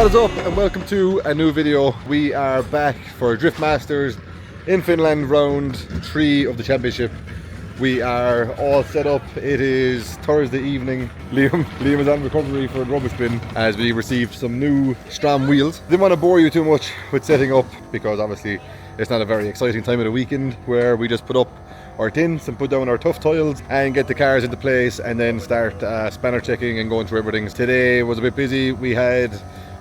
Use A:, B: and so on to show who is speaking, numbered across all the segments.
A: What is up and welcome to a new video. We are back for Drift Masters in Finland, round 3 of the championship. We are all set up. It is Thursday evening. Liam is on recovery for a rubbish bin as we received some new Stram wheels. Didn't want to bore you too much with setting up because obviously it's not a very exciting time of the weekend where we just put up our tints and put down our tough tiles and get the cars into place and then start spanner checking and going through everything. Today was a bit busy.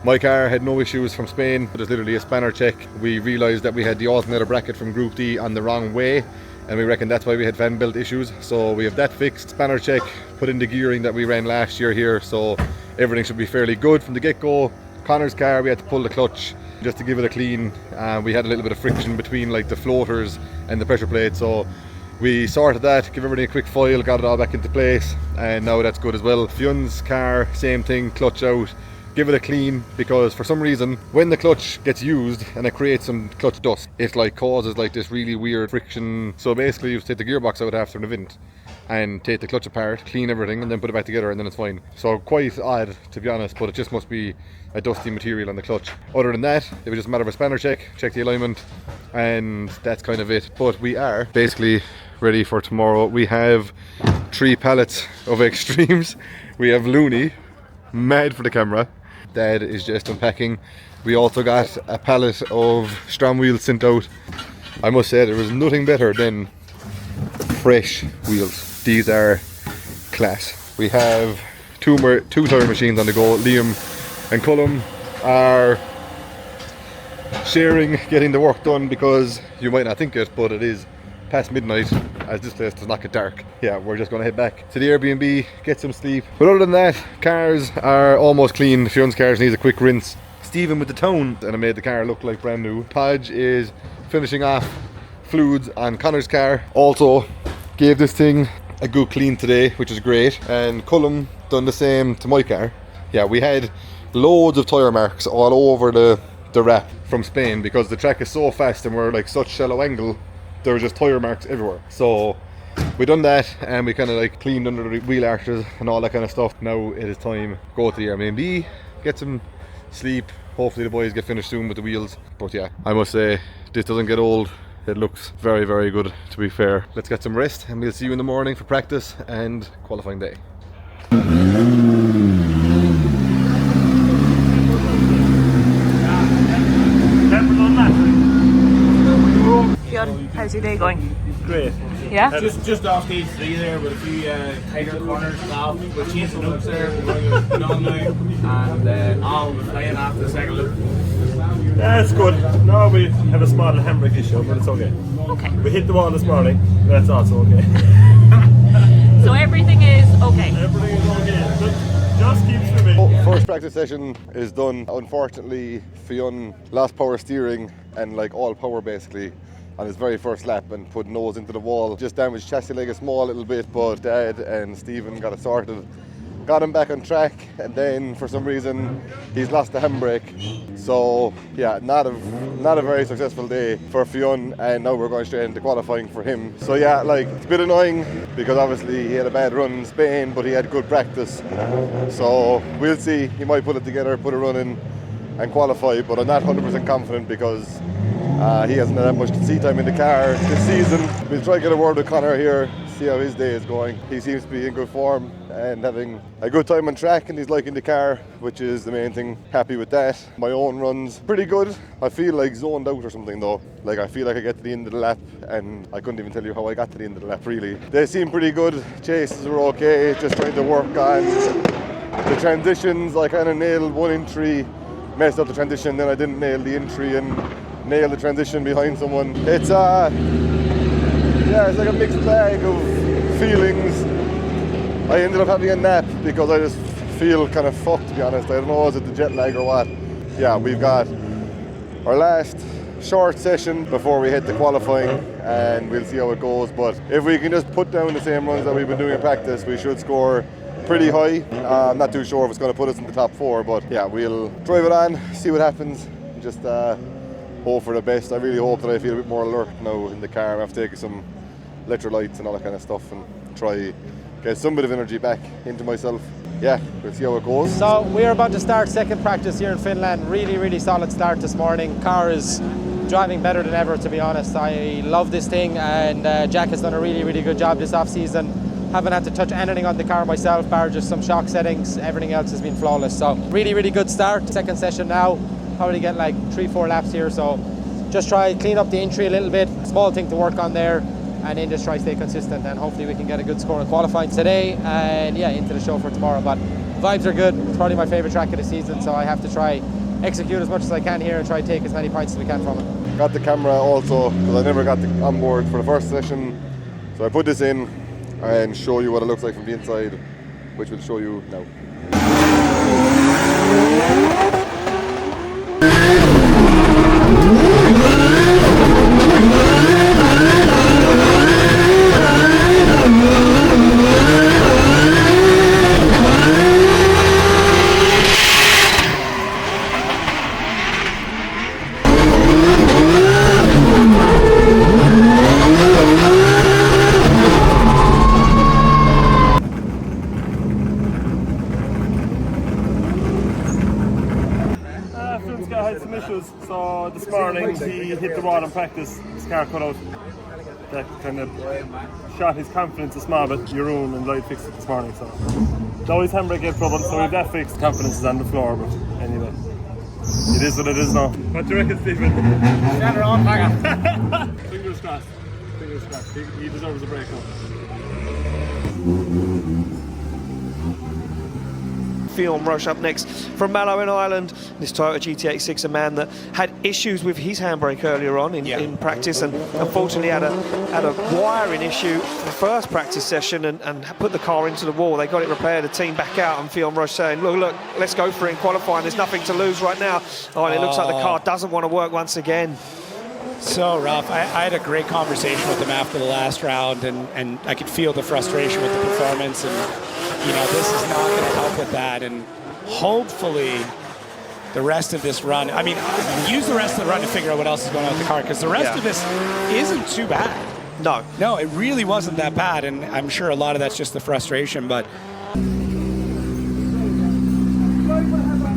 A: My car had no issues from Spain, but it's literally a spanner check. We realised that we had the alternator bracket from Group D on the wrong way, and we reckon that's why we had fan belt issues. So we have that fixed. Spanner check, put in the gearing that we ran last year here, so everything should be fairly good from the get-go. Connor's car, we had to pull the clutch just to give it a clean. We had a little bit of friction between like the floaters and the pressure plate, so we sorted that, give everything a quick file, got it all back into place, and now that's good as well. Fion's car, same thing, clutch out, give it a clean, because for some reason when the clutch gets used and it creates some clutch dust, it like causes like this really weird friction. So basically you take the gearbox out after an event and take the clutch apart, clean everything, and then put it back together, and then it's fine. So quite odd, to be honest, but it just must be a dusty material on the clutch. Other than that, it was just a matter of a spanner check the alignment, and that's kind of it. But we are basically ready for tomorrow. We have 3 pallets of extremes. We have Looney, mad for the camera. Dad is just unpacking. We also got a pallet of Stram wheels sent out. I must say there was nothing better than fresh wheels. These are class. We have two tire machines on the go. Liam and Cullum are sharing getting the work done, because you might not think it, but it is past midnight as this place does not get dark. Yeah, we're just going to head back to the Airbnb, get some sleep. But other than that, cars are almost clean. Fion's cars needs a quick rinse. Stephen with the tone, and I made the car look like brand new. Podge is finishing off fluids on Connor's car. Also gave this thing a good clean today, which is great. And Cullum done the same to my car. Yeah, we had loads of tyre marks all over the wrap from Spain because the track is so fast and we're like such shallow angle. There were just tyre marks everywhere. So we done that and we kind of like cleaned under the wheel arches and all that kind of stuff. Now it is time to go to the Airbnb, get some sleep. Hopefully the boys get finished soon with the wheels. But yeah, I must say this doesn't get old. It looks very, very good, to be fair. Let's get some rest and we'll see you in the morning for practice and qualifying day.
B: Fionn, how's your day going?
C: Great.
B: Yeah?
C: Just off stage 3 there with a few tighter corners off. We're changing loops there, we're going on now, and all playing after the second loop.
D: Yeah, it's good. No, we have a small handbrake issue, but it's okay.
B: Okay.
D: We hit the wall this morning, but that's also okay.
B: So everything is okay?
D: Everything is okay. Just keep swimming.
A: First practice session is done. Unfortunately, Fionn lost power steering and like all power basically on his very first lap and put nose into the wall. Just damaged chassis leg a small little bit, but Dad and Stephen got it sorted. Got him back on track, and then for some reason he's lost the handbrake. So yeah, not a very successful day for Fionn, and now we're going straight into qualifying for him. So yeah, like it's a bit annoying because obviously he had a bad run in Spain, but he had good practice. So we'll see, he might put it together, put a run in and qualify, but I'm not 100% confident because he hasn't had that much seat time in the car this season. We'll try to get a word with Connor here, see how his day is going. He seems to be in good form and having a good time on track, and he's liking the car, which is the main thing. Happy with that. My own run's pretty good. I feel like zoned out or something though. Like I feel like I get to the end of the lap and I couldn't even tell you how I got to the end of the lap really. They seem pretty good. Chases were okay, just trying to work on the transitions. I kind of nailed 1 in 3, messed up the transition, then I didn't nail the entry and nail the transition behind someone. It's it's like a mixed bag of feelings. I ended up having a nap because I just feel kind of fucked, to be honest. I don't know, is it the jet lag or what? Yeah, we've got our last short session before we head to qualifying and we'll see how it goes. But if we can just put down the same runs that we've been doing in practice, we should score pretty high. I'm not too sure if it's going to put us in the top 4, but yeah, we'll drive it on, see what happens. Just hope for the best. I really hope that I feel a bit more alert now in the car. I'm going to have to take some electrolytes and all that kind of stuff and try get some bit of energy back into myself. yeah, let's see how it goes.
E: So we're about to start second practice here in Finland. Really solid start this morning. Car is driving better than ever, to be honest. I love this thing, and Jack has done a really good job this off season. Haven't had to touch anything on the car myself, bar just some shock settings. Everything else has been flawless. So really good start. Second session now. Probably get like 3-4 laps here. So just try clean up the entry a little bit. Small thing to work on there, and then just try stay consistent, and hopefully we can get a good score in qualifying today, and yeah, into the show for tomorrow. But vibes are good. It's probably my favourite track of the season, so I have to try execute as much as I can here and try to take as many points as we can from it.
A: Got the camera also, because I never got on board for the first session, so I put this in and show you what it looks like from the inside, which we'll show you now.
D: Had some issues, so this morning he hit the wall in practice, his car cut out. That kind of shot his confidence a small bit. Jeroen and Lloyd fixed it this morning, so now his handbrake had trouble, so we've that fixed. Confidence is on the floor, but anyway, it is what it is now. What do you reckon, Stephen?
C: Stand around, hang
D: Fingers crossed. Fingers crossed. He deserves a break now.
F: Film rush up next from Mallow in Ireland. This Toyota GT86, a man that had issues with his handbrake earlier on in practice, and unfortunately had a wiring issue for the first practice session and put the car into the wall. They got it repaired, the team back out, and Film Rush saying, look, let's go for it in qualifying. There's nothing to lose right now. Oh, and it looks like the car doesn't want to work once again.
G: So rough. I had a great conversation with him after the last round, and I could feel the frustration with the performance, and you know, this is not going to help with that. And hopefully the rest of this run, I mean, use the rest of the run to figure out what else is going on with the car, because the rest of this isn't too bad. No, it really wasn't that bad, and I'm sure a lot of that's just the frustration, but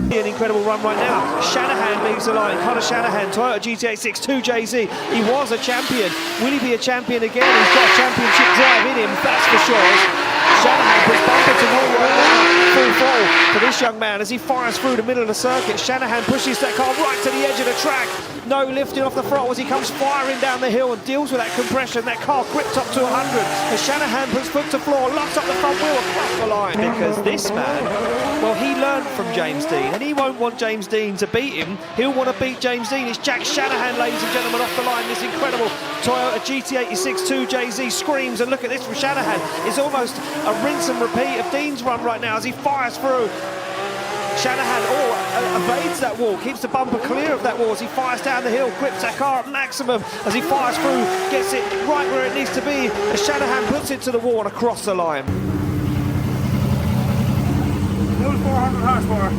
F: an incredible run right now. Shanahan leaves the line. Conor Shanahan, Toyota GT86 2JZ. He was a champion. Will he be a champion again? He's got a championship drive in him, that's for sure. Shanahan puts bumper to wall right now. Full fall for this young man as he fires through the middle of the circuit. Shanahan pushes that car right to the edge of the track. No lifting off the throttle as he comes firing down the hill and deals with that compression. That car gripped up to 100 as Shanahan puts foot to floor, locks up the front wheel across the line. Because this man, well, he learned from James Dean, and he won't want James Dean to beat him. He'll want to beat James Dean. It's Jack Shanahan, ladies and gentlemen, off the line. This incredible Toyota GT86 2JZ screams, and look at this from Shanahan. It's almost a rinse and repeat of Dean's run right now as he fires through. Shanahan evades that wall, keeps the bumper clear of that wall as he fires down the hill, grips that car at maximum as he fires through, gets it right where it needs to be as Shanahan puts it to the wall and across the line.
D: 400 horsepower.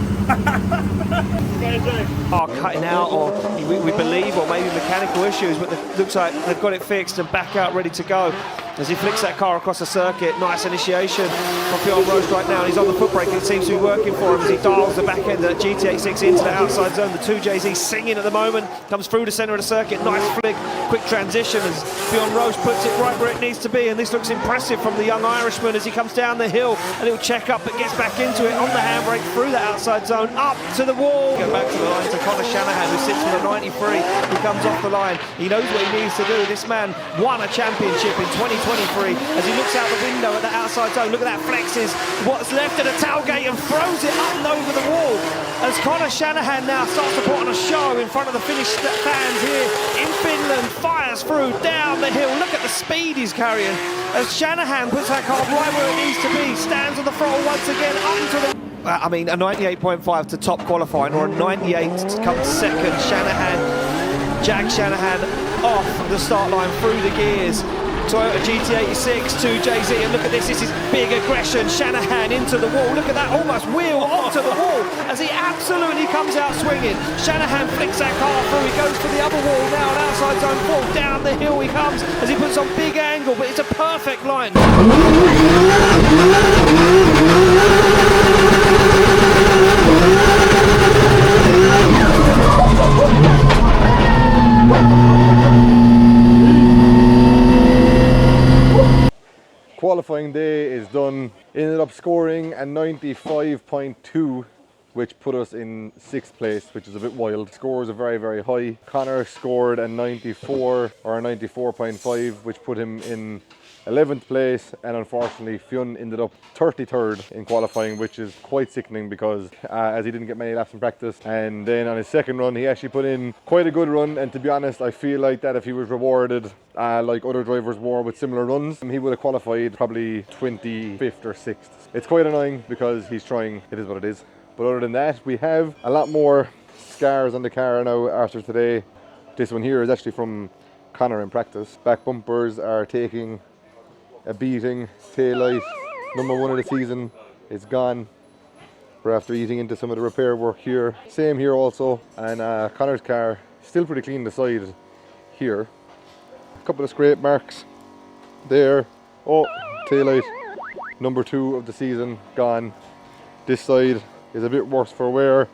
F: Cutting out, or we believe, or maybe mechanical issues, but it looks like they've got it fixed and back out ready to go as he flicks that car across the circuit. Nice initiation from Bjorn Roast right now, and he's on the foot brake. It seems to be working for him as he dials the back end of that GT86 into the outside zone. The 2JZ singing at the moment, comes through the centre of the circuit. Nice flick, quick transition as Bjorn Roast puts it right where it needs to be, and this looks impressive from the young Irishman as he comes down the hill. A little check up, but gets back into it on the handbrake through the outside zone, up to the wall. Go back to the line to Conor Shanahan, who sits with a 93. He comes off the line. He knows what he needs to do. This man won a championship in 2023 as he looks out the window at the outside zone. Look at that, flexes what's left of the tailgate and throws it up and over the wall as Conor Shanahan now starts to put on a show in front of the Finnish fans here in Finland. Fires through down the hill. Look at the speed he's carrying as Shanahan puts that car right where it needs to be. Stands on the throttle once again up to the... I mean, a 98.5 to top qualifying, or a 98 to come second. Shanahan, Jack Shanahan off the start line through the gears. Toyota GT86 2JZ, and look at this is big aggression. Shanahan into the wall. Look at that, almost wheel onto the wall as he absolutely comes out swinging. Shanahan flicks that car through. He goes for the other wall now, an outside zone fall. Down the hill he comes as he puts on big angle, but it's a perfect line.
A: qualifying day is done. Ended up scoring a 95.2, which put us in 6th place, which is a bit wild. Scores are very, very high. Conor scored a 94 or a 94.5, which put him in 11th place, and unfortunately Fionn ended up 33rd in qualifying, which is quite sickening because as he didn't get many laps in practice. And then on his second run he actually put in quite a good run, and to be honest I feel like that if he was rewarded like other drivers were with similar runs, he would have qualified probably 25th or 6th. It's quite annoying because he's trying, it is what it is. But other than that, we have a lot more scars on the car now after today. This one here is actually from Conor in practice. Back bumpers are taking a beating. Taillight, number 1 of the season, is gone. We're after eating into some of the repair work here. Same here also. And Conor's car, still pretty clean the side here. A couple of scrape marks there. Oh, taillight, number 2 of the season, gone. This side is a bit worse for wear.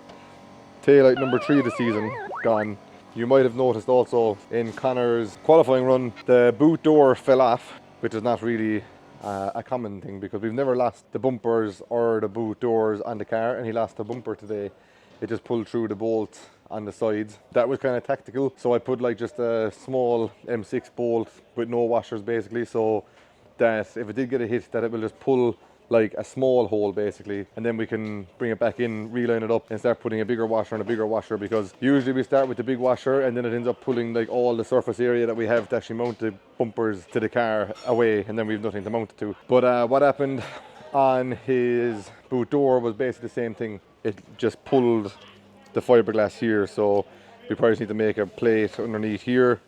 A: Taillight number 3 of the season, gone. You might have noticed also in Conor's qualifying run, the boot door fell off, which is not really a common thing because we've never lost the bumpers or the boot doors on the car, and he lost the bumper today. It just pulled through the bolts on the sides. That was kind of tactical, so I put like just a small M6 bolt with no washers basically, so that if it did get a hit, that it will just pull like a small hole basically, and then we can bring it back in, reline it up and start putting a bigger washer and a bigger washer, because usually we start with the big washer and then it ends up pulling like all the surface area that we have to actually mount the bumpers to the car away, and then we've nothing to mount it to. But what happened on his boot door was basically the same thing. It just pulled the fiberglass here, so we probably just need to make a plate underneath here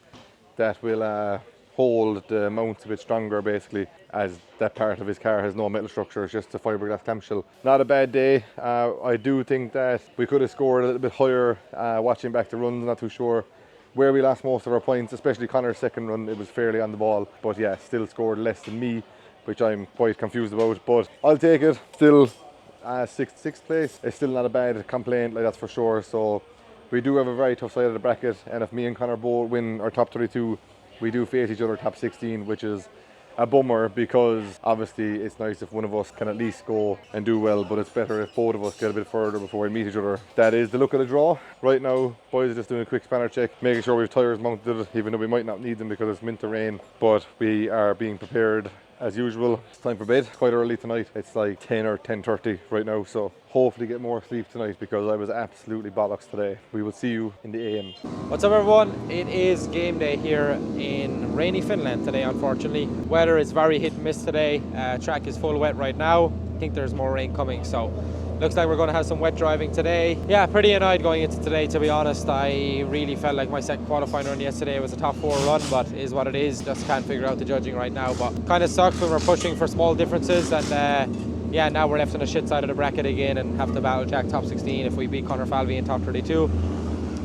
A: that will hold the mounts a bit stronger basically, as that part of his car has no metal structure, it's just a fiberglass clamshell. Not a bad day. I do think that we could have scored a little bit higher watching back the runs. Not too sure where we lost most of our points, especially Conor's second run, it was fairly on the ball, but yeah, still scored less than me, which I'm quite confused about, but I'll take it. Still sixth place, it's still not a bad complaint, like that's for sure. So we do have a very tough side of the bracket, and if me and Conor both win our top 32, we do face each other top 16, which is a bummer because obviously it's nice if one of us can at least go and do well, but it's better if both of us get a bit further before we meet each other. That is the look of the draw. Right now, boys are just doing a quick spanner check, making sure we have tyres mounted, even though we might not need them because it's meant to rain, but we are being prepared as usual. It's time for bed. It's quite early tonight. It's like 10 or 10:30 right now, so hopefully get more sleep tonight because I was absolutely bollocks today. We will see you in the AM.
E: What's up everyone? It is game day here in rainy Finland today, unfortunately. Weather is very hit and miss today. Track is full wet right now. I think there's more rain coming, so looks like we're going to have some wet driving today. Yeah, pretty annoyed going into today, to be honest. I really felt like my second qualifying run yesterday was a top 4 run, but it is what it is. Just can't figure out the judging right now, but kind of sucks when we're pushing for small differences, and yeah, now we're left on the shit side of the bracket again and have to battle Jack top 16 if we beat Conor Falvey in top 32.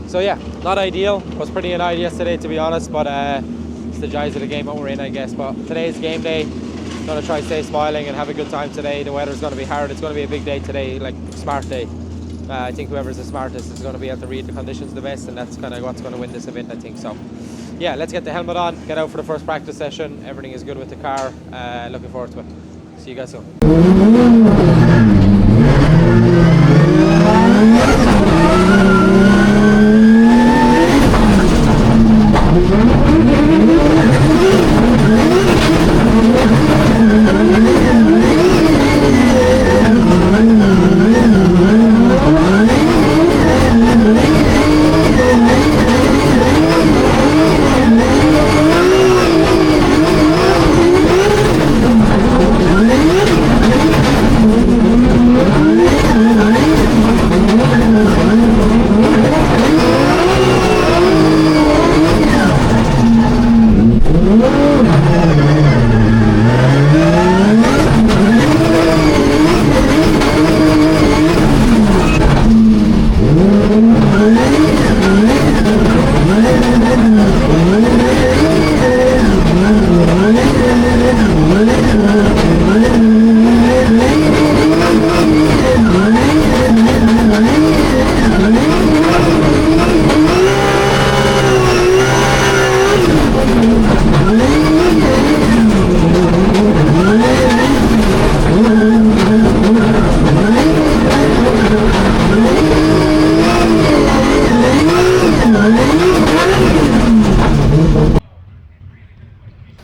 E: So yeah, not ideal. Was pretty annoyed yesterday, to be honest, but it's the joys of the game that we're in, I guess. But today's game day. Going to try to stay smiling and have a good time today. The weather's going to be hard. It's going to be a big day today, like smart day. I think whoever's the smartest is going to be able to read the conditions the best, and that's kind of what's going to win this event, I think. So yeah, let's get the helmet on, get out for the first practice session. Everything is good with the car. Looking forward to it. See you guys soon.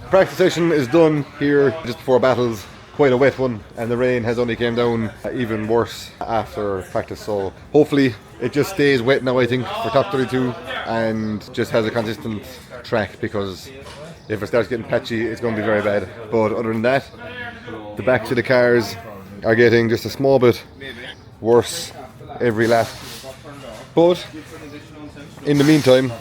A: Practice session is done here just before battles. Quite a wet one, and the rain has only came down even worse after practice, so hopefully it just stays wet now, I think, for top 32 and just has a consistent track, because if it starts getting patchy it's going to be very bad. But other than that, the backs of the cars are getting just a small bit worse every lap, but in the meantime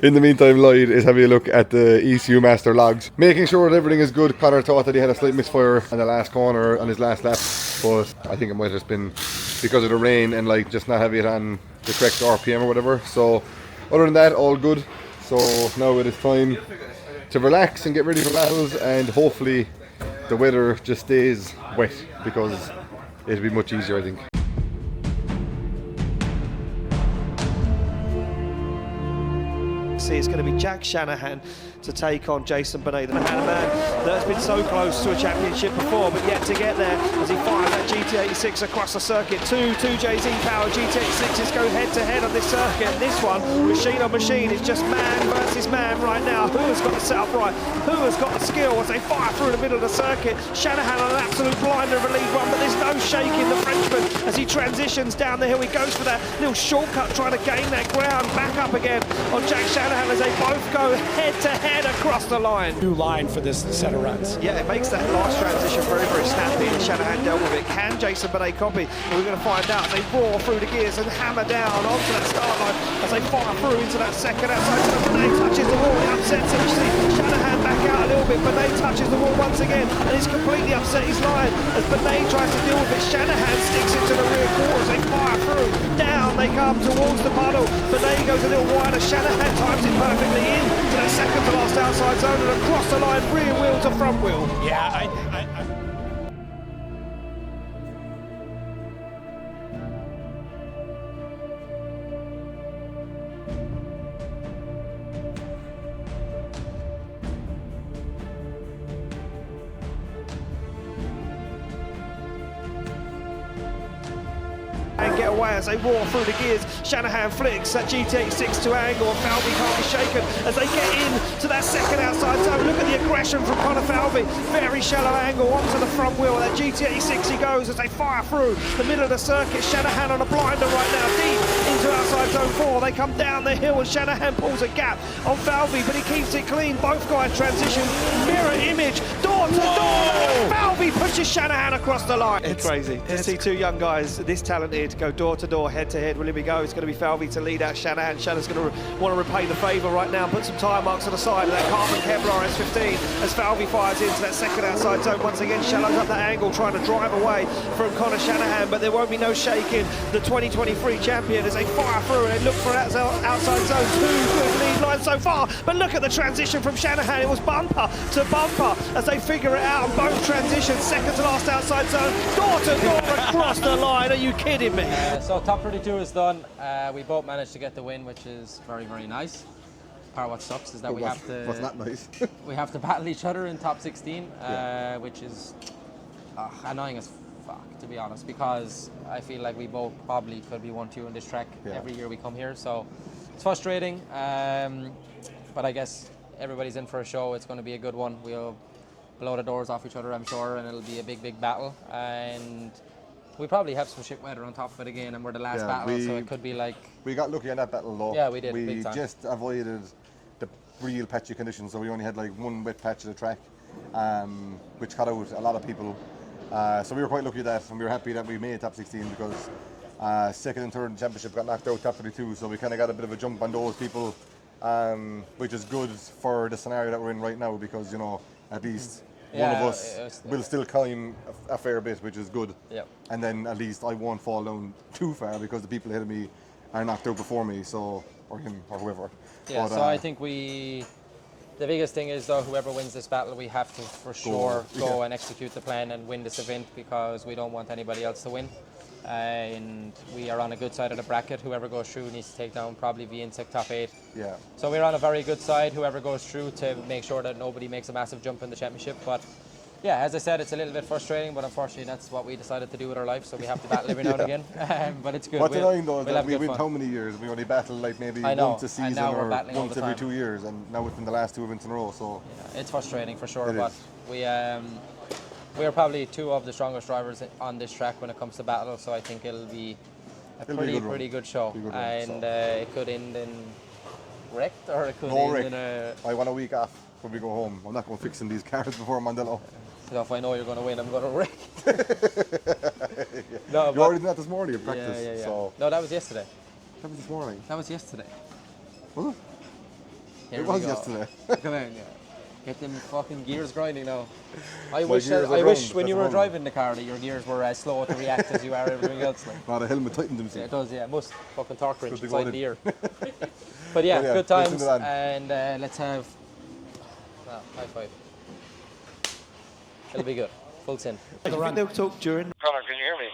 A: in the meantime, Lloyd is having a look at the ECU Master logs, making sure that everything is good. Connor thought that he had a slight misfire on the last corner on his last lap, but I think it might have just been because of the rain and like just not having it on the correct RPM or whatever. So other than that, all good. So now it is time to relax and get ready for battles, and hopefully the weather just stays wet, because it'll be much easier, I think.
F: It's going to be Jack Shanahan to take on Jason Benet, the man that has been so close to a championship before, but yet to get there as he fires that GT86 across the circuit. Two JZ power GT86s go head to head on this circuit, and this one, machine on machine, is just man versus man right now. Who has got the setup right? Who has got the skill as they fire through the middle of the circuit? Shanahan on an absolute blinder of a lead one, but there's no shaking the Frenchman as he transitions down the hill. He goes for that little shortcut trying to gain that ground, back up again on Jack Shanahan as they both go head to head across the line.
G: New line for this set of runs.
F: Yeah, it makes that last transition very, very snappy, and Shanahan dealt with it. Can Jason Benet copy? And we're going to find out. They roar through the gears and hammer down onto that start line as they fire through into that second outside. So Benet touches the wall, it upsets him. You see Shanahan back out a little bit. Benet touches the wall once again, and he's completely upset his line. As Benet tries to deal with it, Shanahan sticks into the rear quarters. They fire through. Down they come towards the puddle. Benet goes a little wider. Shanahan times it perfectly in to that second to last outside zone and across the line, rear wheel to front wheel.
G: Yeah, I
F: and get away as they roar through the gears. Shanahan flicks that GT86 to angle, and Falvey can't be shaken as they get in to that second outside zone. Look at the aggression from Conor Falvey. Very shallow angle onto the front wheel. That GT86 he goes as they fire through the middle of the circuit. Shanahan on a blinder right now, deep into outside zone 4. They come down the hill and Shanahan pulls a gap on Falvey, but he keeps it clean. Both guys transition, mirror image, door to door. Falvey pushes Shanahan across the line. It's crazy to see two young guys this talented go door to door, head to head. Well, here we go. It's going to be Falvey to lead out Shanahan. Shanahan's going to want to repay the favour right now, put some tyre marks on the side of that carbon Kevlar S15 as Falvey fires into that second outside zone. Once again, shallows up that angle, trying to drive away from Conor Shanahan, but there won't be no shaking. The 2023 champion as they fire through and they look for outside zone. Two good lead lines so far, but look at the transition from Shanahan. It was bumper to bumper as they figure it out on both transitions. Second to last outside zone, door to door across the line. Are you kidding me?
E: So top 32 is done. We both managed to get the win, which is very, very nice. Part of what sucks is that we have to.
A: What's not nice?
E: We have to battle each other in top 16, which is annoying as fuck, to be honest, because I feel like we both probably could be 1-2 in this track every year we come here. So it's frustrating, but I guess everybody's in for a show. It's going to be a good one. We'll blow the doors off each other, I'm sure, and it'll be a big, big battle. And we probably have some shit weather on top of it again, and we're the last battle, so it could be like...
A: We got lucky on that battle though.
E: Yeah, we did,
A: We
E: big time.
A: just avoided the real patchy conditions, so we only had like one wet patch of the track, which cut out a lot of people. So we were quite lucky at that, and we were happy that we made top 16, because second and third in the championship got knocked out top 32, so we kind of got a bit of a jump on those people, which is good for the scenario that we're in right now, because, you know, at least one of us will still climb a fair bit, which is good.
E: Yep.
A: And then at least I won't fall down too far, because the people ahead of me are knocked out before me, so, or him or whoever.
E: Yeah,
A: but,
E: so I think the biggest thing is, though, whoever wins this battle, we have to for sure go and execute the plan and win this event, because we don't want anybody else to win. And we are on a good side of the bracket. Whoever goes through needs to take down probably VNSEC top 8.
A: Yeah.
E: So we're on a very good side, whoever goes through, to make sure that nobody makes a massive jump in the championship. But Yeah, as I said, it's a little bit frustrating, but unfortunately that's what we decided to do with our life, so we have to battle every now and again. But it's good.
A: What's annoying though is
E: we'll
A: that
E: have
A: we
E: good
A: win
E: fun.
A: how many years? We only battle like maybe
E: I know,
A: once a
E: and
A: season
E: now we're
A: or
E: battling all
A: once
E: the
A: every
E: time.
A: 2 years, and now within the last 2 events in a row. So
E: It's frustrating for sure,
A: It
E: but
A: is.
E: we are probably two of the strongest drivers on this track when it comes to battle, so I think it'll be a
A: It'll be a good run.
E: pretty good show.
A: Be a good run,
E: And
A: so.
E: it could end in wrecked, or it could
A: no
E: end
A: wreck.
E: in a...
A: I want a week off when we go home. I'm not going fixing these cars before Mondello.
E: So if I know you're going to win, I'm going to wreck.
A: Yeah.
E: No,
A: You already did that this morning in practice.
E: Yeah.
A: So
E: No, that was yesterday.
A: that was this morning.
E: That was yesterday.
A: Was it?
E: Here
A: It
E: we
A: was
E: go.
A: yesterday.
E: Come on, yeah. Get them fucking gears grinding now. I
A: My
E: wish
A: gears are
E: I wish
A: ground,
E: when you
A: that's
E: were
A: wrong.
E: driving the car that your gears were as slow to react as you are everything else. Like.
A: Well, the helmet tightened
E: Yeah,
A: himself.
E: it does, yeah. It must fucking torque wrench
A: Good to go
E: inside
A: in.
E: the ear. But yeah,
A: yeah,
E: good
A: let's
E: times,
A: do that.
E: and let's have high five. It'll be good. Full tin.
F: I think they'll talk during.
H: Conor, can you hear me?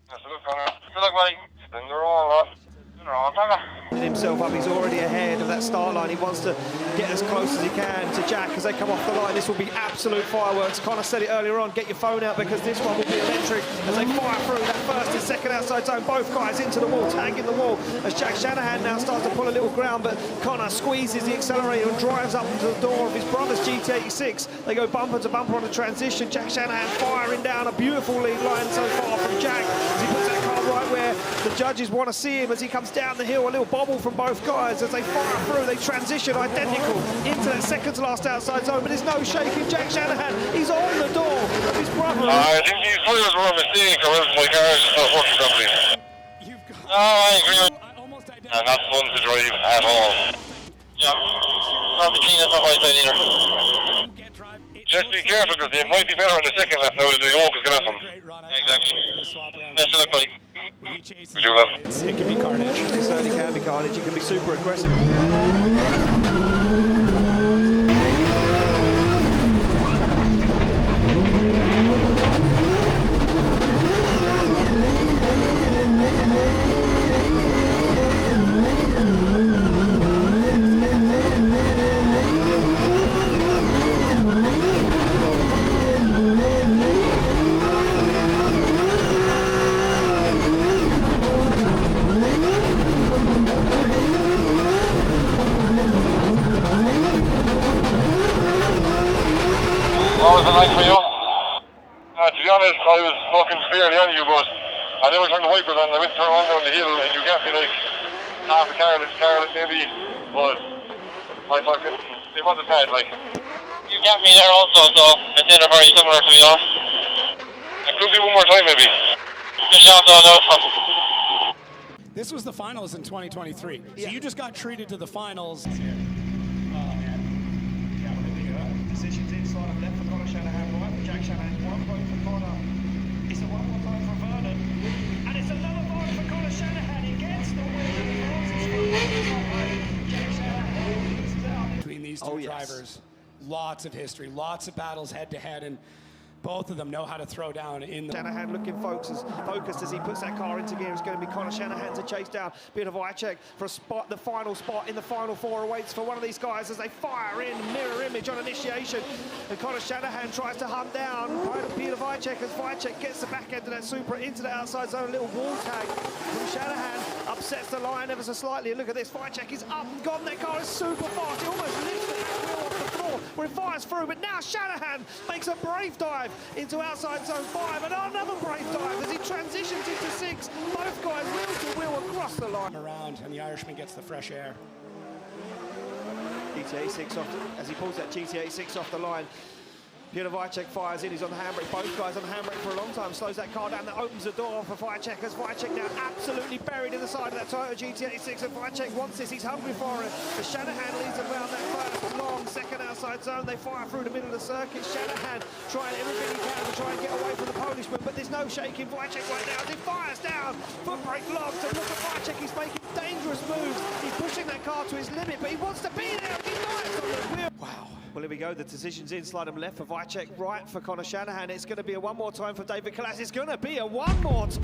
H: Yes, look, Conor. Good luck, buddy. Spin the roll, lad. Spin the roll, Conor.
F: Himself up, he's already ahead of that start line. He wants to get as close as he can to Jack as they come off the line. This will be absolute fireworks. Conor said it earlier on, get your phone out because this one will be electric as they fire through that first and second outside zone. Both guys into the wall, tagging the wall as Jack Shanahan now starts to pull a little ground, but Conor squeezes the accelerator and drives up to the door of his brother's GT86. They go bumper to bumper on the transition. Jack Shanahan firing down a beautiful lead line so far from Jack as he puts that car right where the judges want to see him as he comes down the hill. A little bobble from both guys as they fire through. They transition identical into that second to last outside zone, but there's no shaking. Jack Shanahan, he's on the door of his brother.
H: I think these players were a mistake, or else my car is just not working properly. No, I agree with you. Not fun to drive at all. Yeah, not the cleanest on my side either. Just be careful because they might be better in the second lap now as the yoke is going to happen. Exactly. Best of luck, buddy. We do well.
F: It can be carnage. It certainly can be carnage. It can be super aggressive.
H: What was it like for you? To be honest, I was fucking fairly on you, but I never turned the wipers on. I went to turn one down the hill and you got me like half a careless maybe, but I fucking, it wasn't bad, like. You got me there also, so it did a very similar to you. It could be one more time maybe. Just shout out now.
G: This was the finals in 2023. So you just got treated to the finals.
I: Decisions inside and left for Conor Shanahan, right for Jack Shanahan, 1 point for Conor. It's a 1 more time for Vernon. And it's another point for Conor Shanahan. He gets the win. Jack Shanahan.
G: Between these two drivers, lots of history, lots of battles head to head, and both of them know how to throw down in the...
F: Shanahan looking focused as he puts that car into gear. It's going to be Conor Shanahan to chase down Peter Wojciech for a spot. The final spot in the final four awaits for one of these guys as they fire in mirror image on initiation. And Conor Shanahan tries to hunt down Peter Wojciech as Wojciech gets the back end of that Supra into the outside zone. A little wall tag from Shanahan upsets the line ever so slightly. Look at this, Wojciech is up and gone. That car is super fast. It almost lifts the back wheel off the floor where it fires through. But now Shanahan makes a brave dive into outside zone 5 and another brave dive as he transitions into 6. Both guys wheel to wheel across the line.
G: around, and the Irishman gets the fresh air.
F: GT86 as he pulls that GT86 off the line. Peter Wojciech fires in, he's on the handbrake. Both guys on the handbrake for a long time. Slows that car down, that opens the door for Wojciech as Wojciech now absolutely buried in the side of that Toyota GT86. And Wojciech wants this, he's hungry for it. But Shanahan leads around that first long second outside zone. They fire through the middle of the circuit. Shanahan trying everything he can to try and get away from the Polishman, but there's no shaking Wojciech right now as he fires down. Foot brake locked, and look at Wojciech, he's making dangerous moves. He's pushing that car to his limit, but he wants to be there. He lies on the wheel. Wow. Well, here we go. The decision's in. Slide him left for Wojciech, right for Conor Shanahan. It's going to be a one more time for David Kalas. It's going to be a one more time.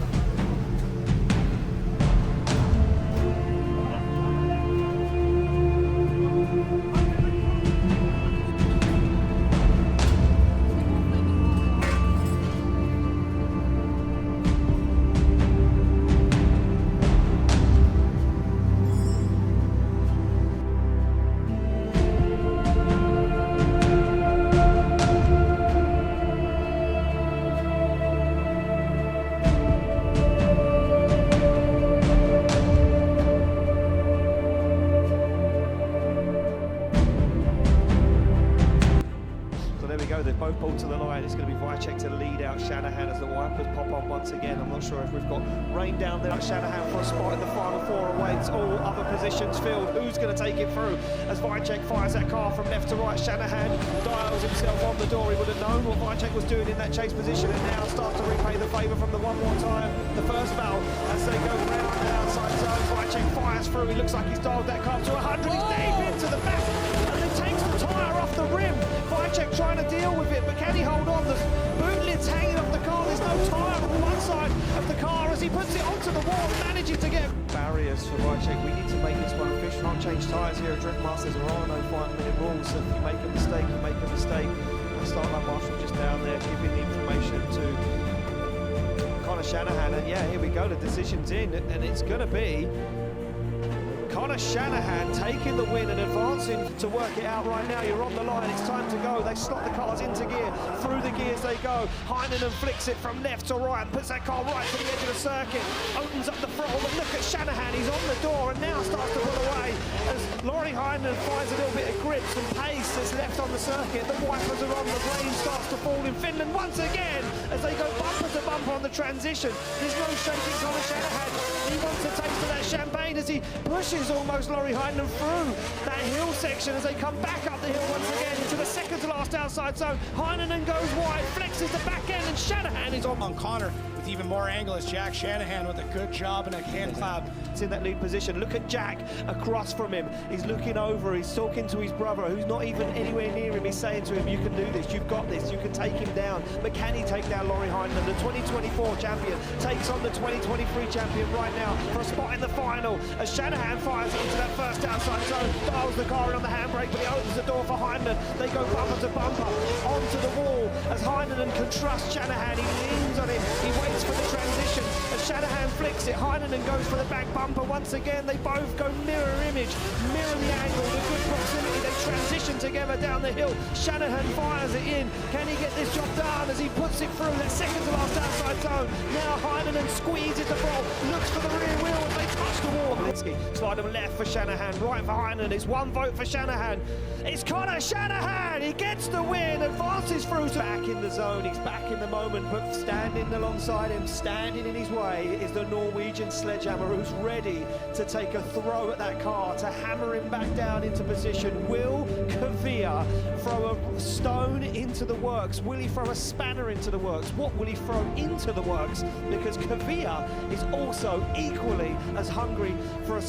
F: Shanahan as the wipers pop on once again. I'm not sure if we've got rain down there at Shanahan for a spot in the final four awaits. All other positions filled. Who's going to take it through? As Wycheck fires that car from left to right, Shanahan dials himself on the door. He would have known what Wycheck was doing in that chase position, and now starts to repay the favour from the one more time. The first battle as they go round the outside zone. Wycheck fires through. He looks like he's dialed that car to 100. He's deep into the back, and then takes the tyre off the rim. Wycheck trying to deal with it, but can he hold on? The boot lid's hanging off the car. There's no tyre on one side of the car as he puts it onto the wall, managing to get barriers for Wycheck. We need to make this one official. Can't change tyres here at Drift Masters. There are no 5-minute rules, so if you make a mistake, you make a mistake. And Starlight Marshall just down there giving the information to Conor Shanahan, and yeah, here we go, the decision's in, and it's going to be Conor Shanahan taking the win and advancing to work it out right now. You're on the line, it's time to go. They slot the cars into gear, through the gears they go. Heinen flicks it from left to right and puts that car right to the edge of the circuit, opens up the throttle, but look at Shanahan, he's on the door and now starts to pull away as Laurie Heinen finds a little bit of grip, some pace that's left on the circuit. The wipers are on, the rain starts to fall in Finland once again as they go bumper to bumper on the transition. There's no shaking Conor Shanahan. He wants a taste of that champagne as he pushes almost Laurie Heinen through that hill section as they come back up the hill once again into the second to last outside zone. Heinen goes wide, flexes the back end, and Shanahan is on Conor with even more angle as Jack Shanahan with a good job and a hand clap. It's in that lead position. Look at Jack across from him. He's looking over, he's talking to his brother who's not even anywhere near him. He's saying to him, you can do this, you've got this, you can take him down. But can he take down Laurie Heinen? The 2024 champion takes on the 2023 champion right now for a spot in the final as Shanahan fires into that first outside zone, dials the car in on the handbrake, but he opens the door for Heinen. They go bumper to bumper onto the wall as Heinen can trust Shanahan. He leans on him, he waits for the transition as Shanahan flicks it. Heinen goes for the back bumper once again. They both go mirror image, mirror the angle, the good proximity. They transition together down the hill. Shanahan fires it in. Can he get this job done as he puts it through that second to last outside zone? Now Heinen squeezes the ball, looks for the rear wheel as they touch the wall. Slide them left for Shanahan, right for Heinen. It's one vote for Shanahan. It's Conor Shanahan. He gets the win, advances through. Back in the zone, he's back in the moment, but standing alongside him, standing in his way, is the Norwegian sledgehammer who's ready to take a throw at that car to hammer him back down into position. Will Kvyat throw a stone into the works? Will he throw a spanner into the works? What will he throw into the works? Because Kvyat is also equally as hungry for a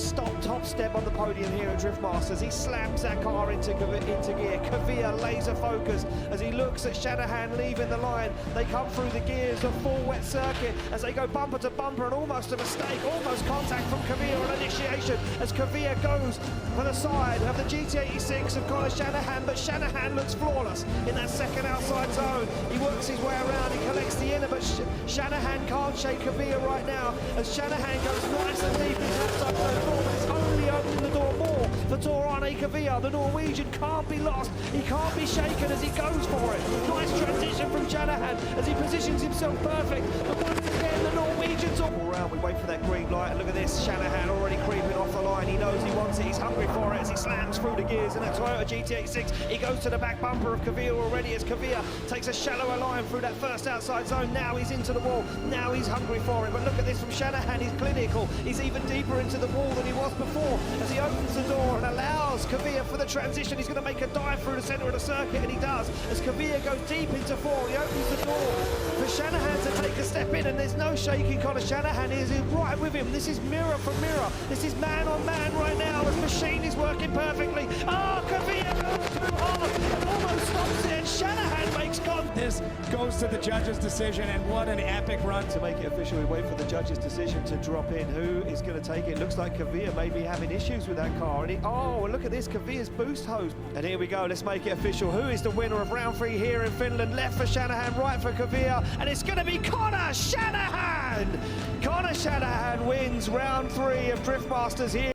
F: top step on the podium here at Drift Masters. He slams that car into gear. Kvyat laser focused as he looks at Shanahan leaving the line. They come through the gears of full wet circuit as they go bumper to bumper, and almost a mistake, almost contact from Kvyat on initiation as Kvyat goes for the side of the GT86 of Conor Shanahan, but Shanahan looks flawless in that second outside zone. He works his way around, he collects the inner, but Shanahan can't shake Kvyat right now as Shanahan goes nice and deep into outside zone 4, but it's only opening the door more for Torane Kvyat. The Norwegian can't be lost, he can't be shaken as he goes for it. Nice transition from Shanahan as he positions himself perfect, but once again the Norwegians all around. We wait for that green light, and look at this, Shanahan already creeping off the line. He knows he wants it, he's hungry for it as he slams through the gears in that Toyota GT86. He goes to the back bumper of Kvyat already as Kvyat takes a shallower line through that first outside zone. Now he's into the wall, now he's hungry for it, but look at this from Shanahan, he's clinical, he's even deeper into the wall than he was before as he opens the door and allows Kvyat for the transition. He's going to make a dive through the centre of the circuit, and he does as Kvyat goes deep into 4. He opens the door for Shanahan to take a step in, and there's no shaking. Conor Shanahan is right with him. This is mirror for mirror, this is man on man right now as machine is working perfectly. Kvyat goes too hard and almost stops it, and Shanahan makes contact.
G: This goes to the judge's decision, and what an epic run.
F: To make it official, we wait for the judge's decision to drop in. Who is going to take it? Looks like Kvyat may be having issues with that car, and look at this, Kvyat's boost hose. And here we go, let's make it official. Who is the winner of round 3 here in Finland? Left for Shanahan, right for Kvyat, and it's going to be Conor Shanahan! Conor Shanahan wins round 3 of Drift Masters here.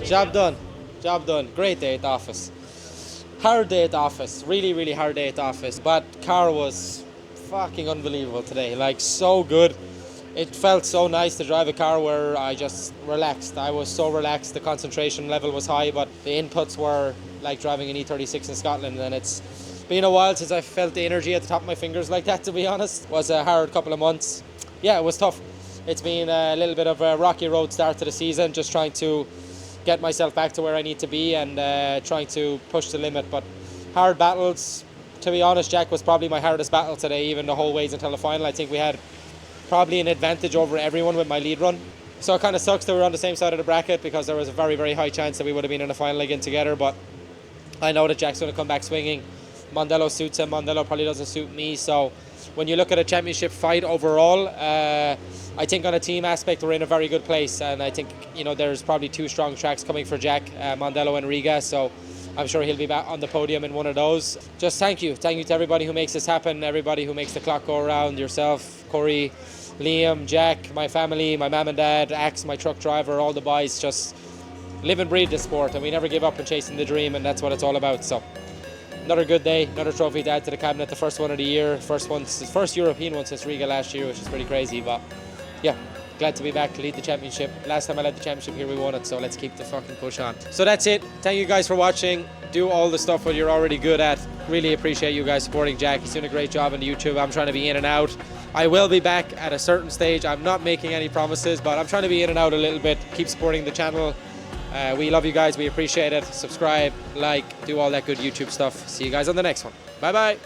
E: Job done. Job done. Great day at the office. Hard day at the office. Really, really hard day at the office. But car was fucking unbelievable today. Like, so good. It felt so nice to drive a car where I just relaxed. I was so relaxed. The concentration level was high, but the inputs were like driving an E36 in Scotland. And it's been a while since I felt the energy at the top of my fingers like that, to be honest. It was a hard couple of months. Yeah, it was tough. It's been a little bit of a rocky road start to the season, just trying to get myself back to where I need to be and trying to push the limit. But hard battles. To be honest, Jack was probably my hardest battle today, even the whole ways until the final. I think we had probably an advantage over everyone with my lead run. So it kind of sucks that we're on the same side of the bracket, because there was a very, very high chance that we would have been in the final again together. But I know that Jack's going to come back swinging. Mondello suits him. Mondello probably doesn't suit me. So when you look at a championship fight overall, I think on a team aspect we're in a very good place, and I think, you know, there's probably two strong tracks coming for Jack, Mondello and Riga, so I'm sure he'll be back on the podium in one of those. Just thank you to everybody who makes this happen, everybody who makes the clock go around, yourself, Corey, Liam, Jack, my family, my mum and dad, Axe, my truck driver, all the boys. Just live and breathe this sport, and we never give up in chasing the dream, and that's what it's all about. So another good day, another trophy to add to the cabinet, the first one of the year, first European one since Riga last year, which is pretty crazy. But yeah, glad to be back to lead the championship. Last time I led the championship here, we won it, so let's keep the fucking push on. So that's it. Thank you guys for watching. Do all the stuff that you're already good at. Really appreciate you guys supporting Jack. He's doing a great job on the YouTube. I'm trying to be in and out. I will be back at a certain stage. I'm not making any promises, but I'm trying to be in and out a little bit. Keep supporting the channel. We love you guys. We appreciate it. Subscribe, like, do all that good YouTube stuff. See you guys on the next one. Bye bye.